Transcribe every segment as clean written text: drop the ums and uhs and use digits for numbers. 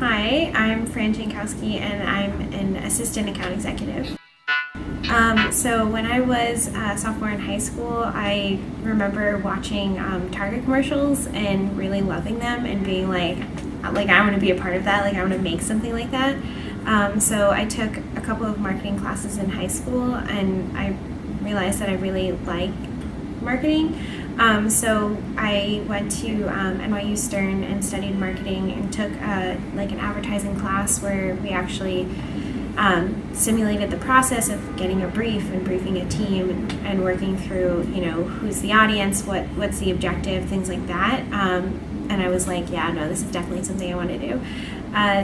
Hi, I'm Fran Jankowski and I'm an assistant account executive. So when I was a sophomore in high school, I remember watching Target commercials and really loving them and being like I want to be a part of that, like I want to make something like that. So I took a couple of marketing classes in high school and I realized that I really like marketing. So I went to NYU Stern and studied marketing and took an advertising class where we actually simulated the process of getting a brief and briefing a team and working through, who's the audience, what's the objective, things like that. And I was like, yeah, no, this is definitely something I want to do.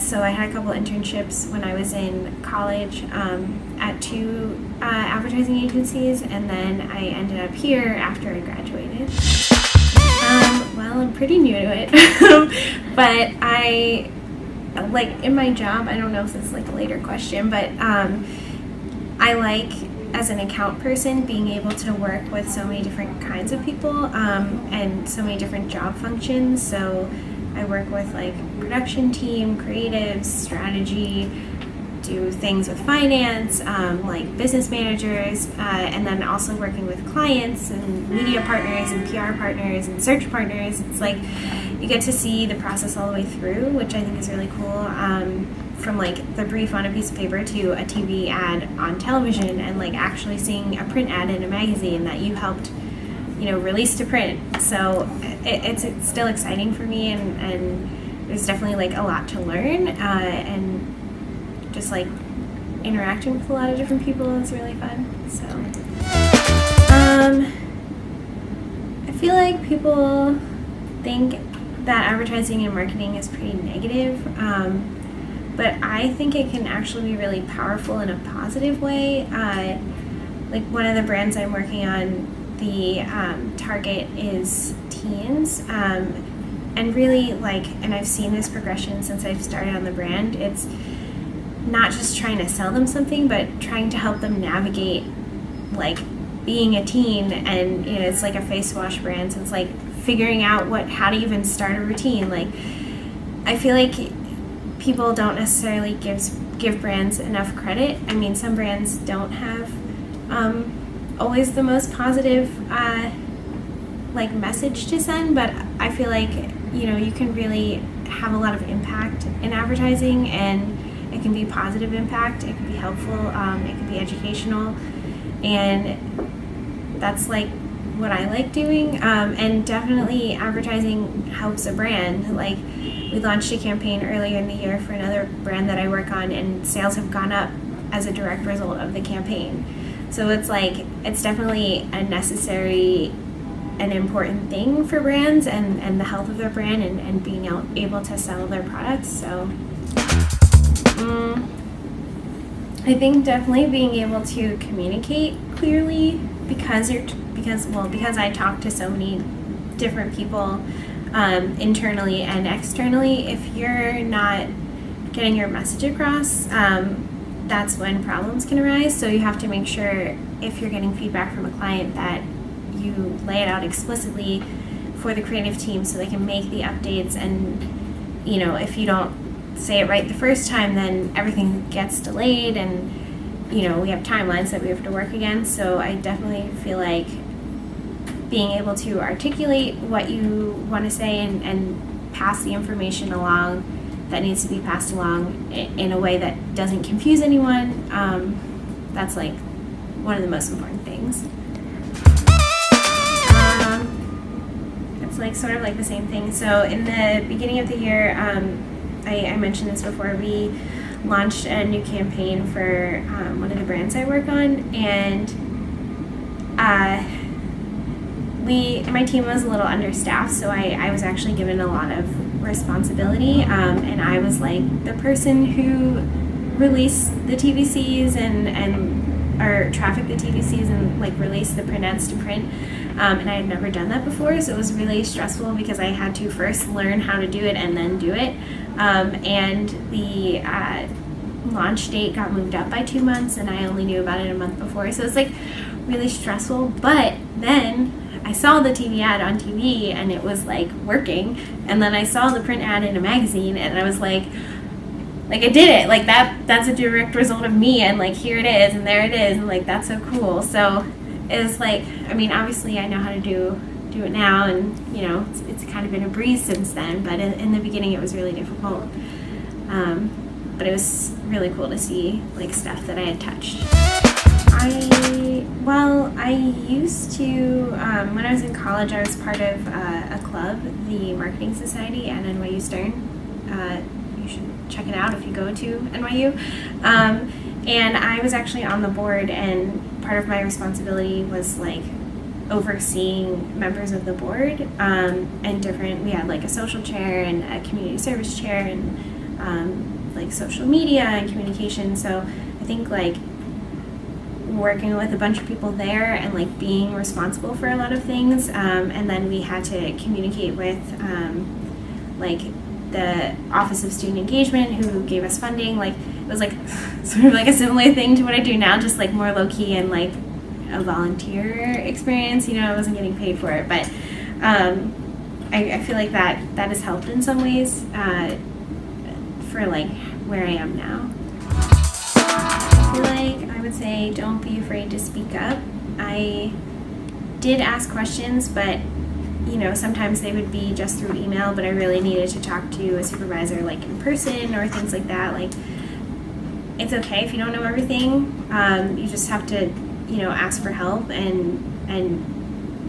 So I had a couple internships when I was in college at two advertising agencies, and then I ended up here after I graduated. Well, I'm pretty new to it, but I, in my job, I don't know if this is a later question, but I like, as an account person, being able to work with so many different kinds of people and so many different job functions. So I work with production team, creatives, strategy, do things with finance, business managers, and then also working with clients and media partners and PR partners and search partners. It's you get to see the process all the way through, which I think is really cool. From the brief on a piece of paper to a TV ad on television, and actually seeing a print ad in a magazine that you helped release to print. So it's still exciting for me, and there's definitely a lot to learn, and just interacting with a lot of different people is really fun. So I feel like people think that advertising and marketing is pretty negative, but I think it can actually be really powerful in a positive way. One of the brands I'm working on, the target is teens, and really and I've seen this progression since I've started on the brand. It's not just trying to sell them something, but trying to help them navigate being a teen, and it's a face wash brand, so it's figuring out how to even start a routine. I feel like people don't necessarily give brands enough credit. I mean, some brands don't have always the most positive message to send, but I feel you can really have a lot of impact in advertising, and it can be positive impact, it can be helpful, it can be educational, and that's what I like doing. And definitely advertising helps a brand. We launched a campaign earlier in the year for another brand that I work on, and sales have gone up as a direct result of the campaign. So it's it's definitely a necessary and important thing for brands and the health of their brand and being able to sell their products. So I think definitely being able to communicate clearly, because I talk to so many different people internally and externally. If you're not getting your message across, that's when problems can arise. So you have to make sure, if you're getting feedback from a client, that you lay it out explicitly for the creative team so they can make the updates. And if you don't say it right the first time, then everything gets delayed, and we have timelines that we have to work against. So I definitely feel being able to articulate what you want to say and pass the information along that needs to be passed along in a way that doesn't confuse anyone, that's one of the most important things. It's sort of the same thing. So in the beginning of the year, I mentioned this before, we launched a new campaign for one of the brands I work on, and my team was a little understaffed, so I was actually given a lot of responsibility, and I was the person who released the TVCs or trafficked the TVCs and released the print ads to print, and I had never done that before, so it was really stressful because I had to first learn how to do it and then do it, and the launch date got moved up by 2 months, and I only knew about it a month before, so it was really stressful. But then I saw the TV ad on TV and it was like working, and then I saw the print ad in a magazine and I was like I did it, like that's a direct result of me, and like here it is and there it is, and like that's so cool. So it was like, I mean, obviously I know how to do it now, and you know it's kind of been a breeze since then, but in the beginning it was really difficult. But it was really cool to see like stuff that I had touched. I used to, when I was in college, I was part of a club, the Marketing Society at NYU Stern. You should check it out if you go to NYU. And I was actually on the board, and part of my responsibility was like overseeing members of the board, and we had like a social chair and a community service chair, and like social media and communication. So I think like working with a bunch of people there and like being responsible for a lot of things, and then we had to communicate with like the Office of Student Engagement, who gave us funding. Like it was like sort of like a similar thing to what I do now, just like more low-key and like a volunteer experience. You know, I wasn't getting paid for it, but I feel like that has helped in some ways for like where I am now. I feel like I would say don't be afraid to speak up. I did ask questions, but you know, sometimes they would be just through email, but I really needed to talk to a supervisor like in person or things like that. Like, it's okay if you don't know everything. You just have to, you know, ask for help, and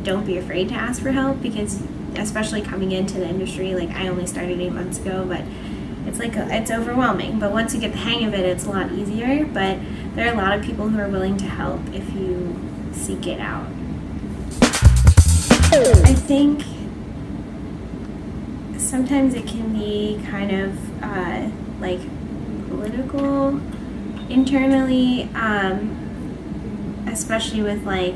don't be afraid to ask for help, because especially coming into the industry, like I only started 8 months ago, but it's like it's overwhelming. But once you get the hang of it, it's a lot easier. But there are a lot of people who are willing to help if you seek it out. I think sometimes it can be kind of like political internally, especially with like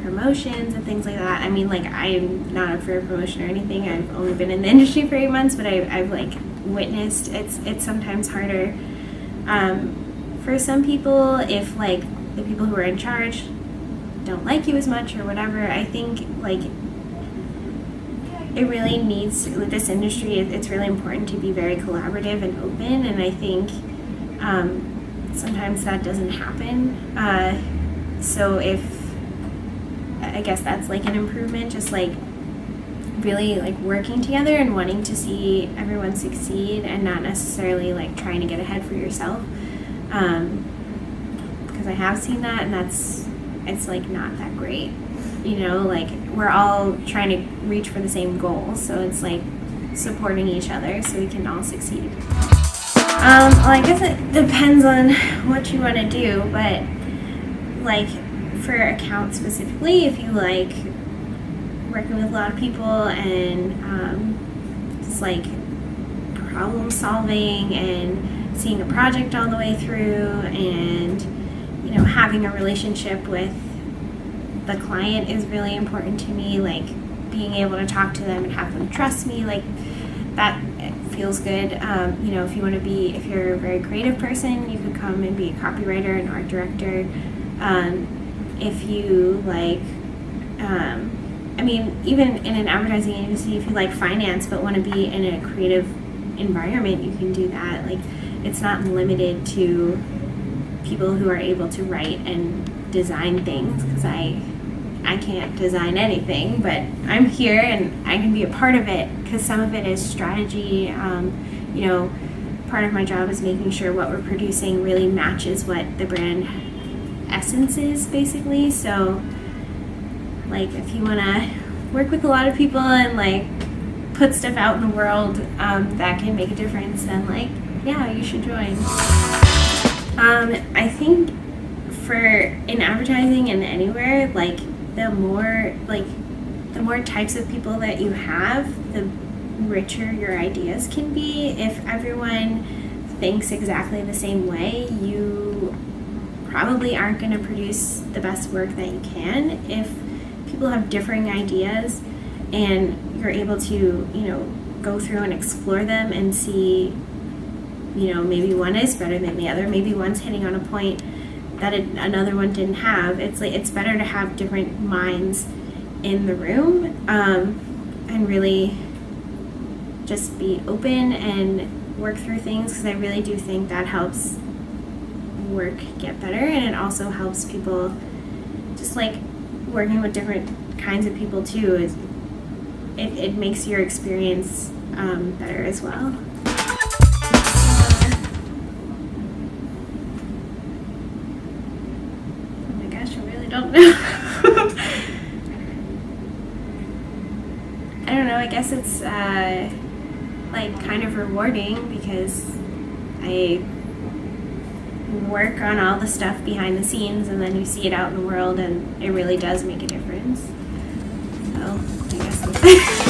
promotions and things like that. I mean, like I'm not up for a promotion or anything. I've only been in the industry for 8 months, but I've like witnessed it's sometimes harder for some people if like the people who are in charge don't like you as much or whatever. I think like it really needs, with this industry, it's really important to be very collaborative and open, and I think sometimes that doesn't happen. So I guess that's like an improvement, just like really like working together and wanting to see everyone succeed, and not necessarily like trying to get ahead for yourself, because I have seen that, and it's like not that great. You know, like we're all trying to reach for the same goal, so it's like supporting each other so we can all succeed. Well, I guess it depends on what you want to do, but like for accounts specifically, if you like working with a lot of people and just like problem solving and seeing a project all the way through, and you know, having a relationship with the client is really important to me. Like being able to talk to them and have them trust me, like that feels good. You know, if you're a very creative person, you could come and be a copywriter and art director. If you like, I mean, even in an advertising agency, if you like finance but want to be in a creative environment, you can do that. Like it's not limited to people who are able to write and design things, because I can't design anything, but I'm here and I can be a part of it, because some of it is strategy. You know, part of my job is making sure what we're producing really matches what the brand essence is, basically. So like if you want to work with a lot of people and like put stuff out in the world that can make a difference, then like, yeah, you should join. I think in advertising and anywhere, like the more types of people that you have, the richer your ideas can be. If everyone thinks exactly the same way, you probably aren't going to produce the best work that you can. If people have differing ideas and you're able to, you know, go through and explore them and see, you know, maybe one is better than the other, maybe one's hitting on a point that another one didn't have. It's like it's better to have different minds in the room, and really just be open and work through things, because I really do think that helps work get better, and it also helps people, just like working with different kinds of people too, is it makes your experience better as well. Oh my gosh, I really don't know. I don't know, I guess it's like kind of rewarding, because I work on all the stuff behind the scenes, and then you see it out in the world, and it really does make a difference. So I guess